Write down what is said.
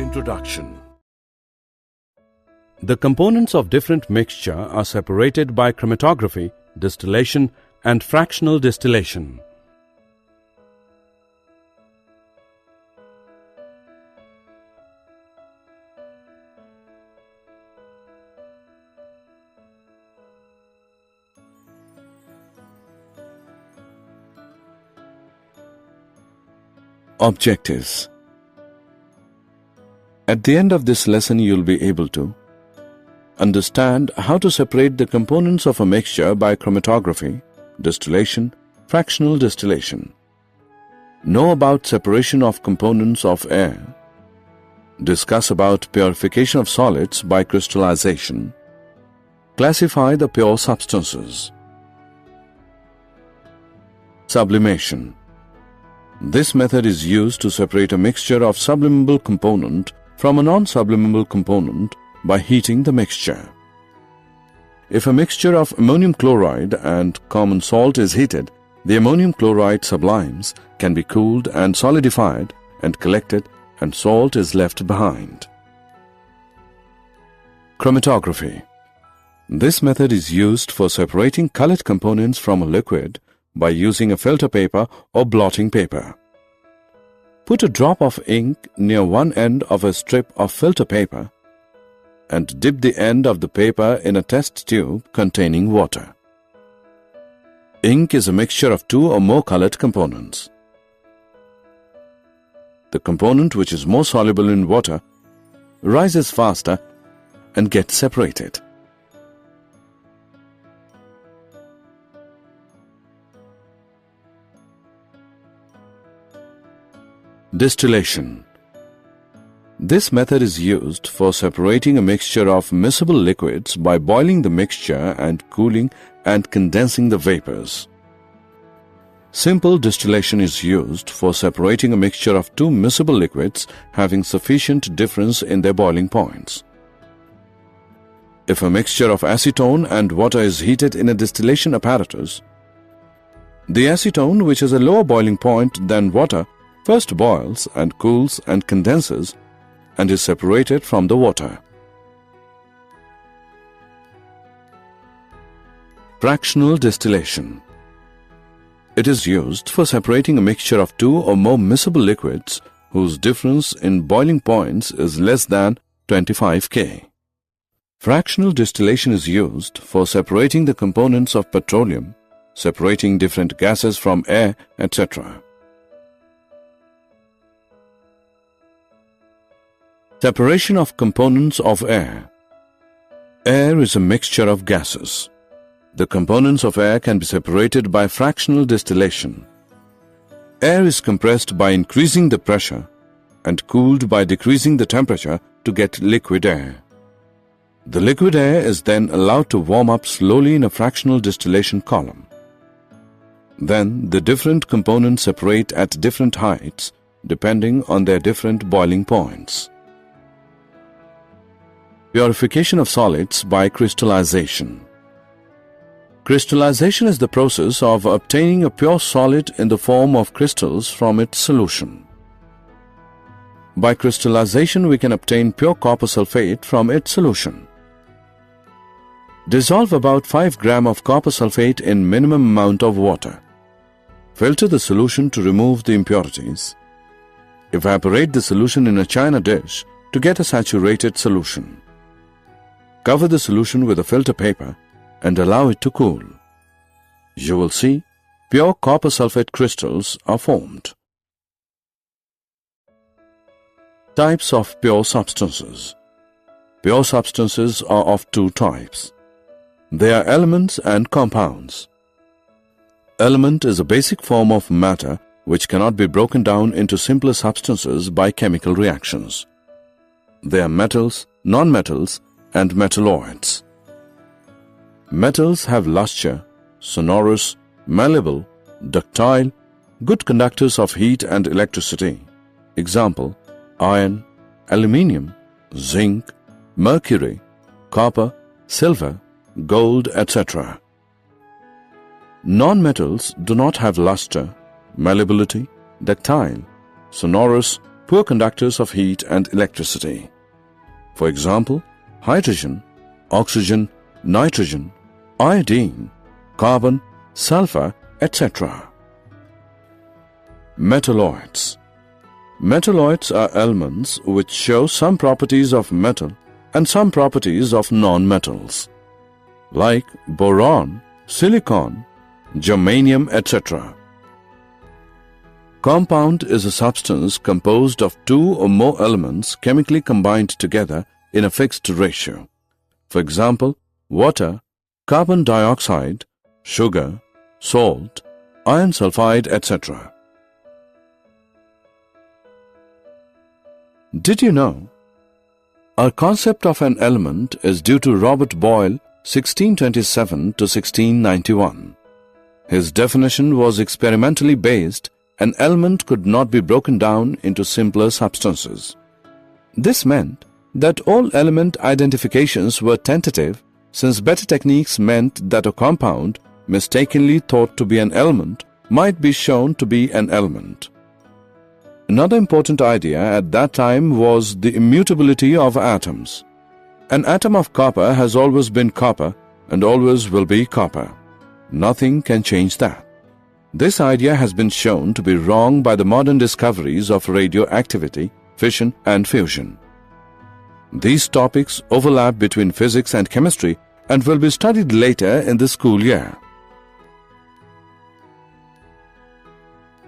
Introduction. The components of different mixture are separated by chromatography, distillation, and fractional distillation. Objectives. At the end of this lesson, you'll be able to understand how to separate the components of a mixture by chromatography, distillation, fractional distillation. Know about separation of components of air. Discuss about purification of solids by crystallization. Classify the pure substances. Sublimation. This method is used to separate a mixture of sublimable component from a non-sublimable component by heating the mixture. If a mixture of ammonium chloride and common salt is heated, the ammonium chloride sublimes, can be cooled and solidified and collected, and salt is left behind. Chromatography. This method is used for separating colored components from a liquid by using a filter paper or blotting paper. Put a drop of ink near one end of a strip of filter paper and dip the end of the paper in a test tube containing water. Ink is a mixture of two or more colored components. The component which is more soluble in water rises faster and gets separated. Distillation. This method is used for separating a mixture of miscible liquids by boiling the mixture and cooling and condensing the vapors. Simple distillation is used for separating a mixture of two miscible liquids having sufficient difference in their boiling points. If a mixture of acetone and water is heated in a distillation apparatus, the acetone, which has a lower boiling point than water, first boils and cools and condenses and is separated from the water. Fractional distillation. It is used for separating a mixture of two or more miscible liquids whose difference in boiling points is less than 25 K. Fractional distillation is used for separating the components of petroleum, separating different gases from air, etc. Separation of components of air. Air is a mixture of gases. The components of air can be separated by fractional distillation. Air is compressed by increasing the pressure and cooled by decreasing the temperature to get liquid air. The liquid air is then allowed to warm up slowly in a fractional distillation column. Then the different components separate at different heights depending on their different boiling points. Purification of solids by crystallization. Crystallization is the process of obtaining a pure solid in the form of crystals from its solution. By crystallization, we can obtain pure copper sulfate from its solution. Dissolve about 5 grams of copper sulfate in minimum amount of water. Filter the solution to remove the impurities. Evaporate the solution in a china dish to get a saturated solution. Cover the solution with a filter paper and allow it to cool. You will see pure copper sulfate crystals are formed. Types of pure substances. Pure substances are of two types. They are elements and compounds. Element is a basic form of matter which cannot be broken down into simpler substances by chemical reactions. They are metals, non-metals, and metalloids. Metals have luster, sonorous, malleable, ductile, good conductors of heat and electricity. Example: iron, aluminium, zinc, mercury, copper, silver, gold, etc. Non-metals do not have luster, malleability, ductile, sonorous, poor conductors of heat and electricity. For example, hydrogen, oxygen, nitrogen, iodine, carbon, sulfur, etc. Metalloids. Metalloids are elements which show some properties of metal and some properties of non-metals, like boron, silicon, germanium, etc. Compound is a substance composed of two or more elements chemically combined together in a fixed ratio. For example, water, carbon dioxide, sugar, salt, iron sulfide, etc. Did you know? Our concept of an element is due to Robert Boyle, 1627 to 1691. His definition was experimentally based. An element could not be broken down into simpler substances. This meant that all element identifications were tentative, since better techniques meant that a compound, mistakenly thought to be an element, might be shown to be an element. Another important idea at that time was the immutability of atoms. An atom of copper has always been copper and always will be copper. Nothing can change that. This idea has been shown to be wrong by the modern discoveries of radioactivity, fission and fusion. These topics overlap between physics and chemistry and will be studied later in the school year.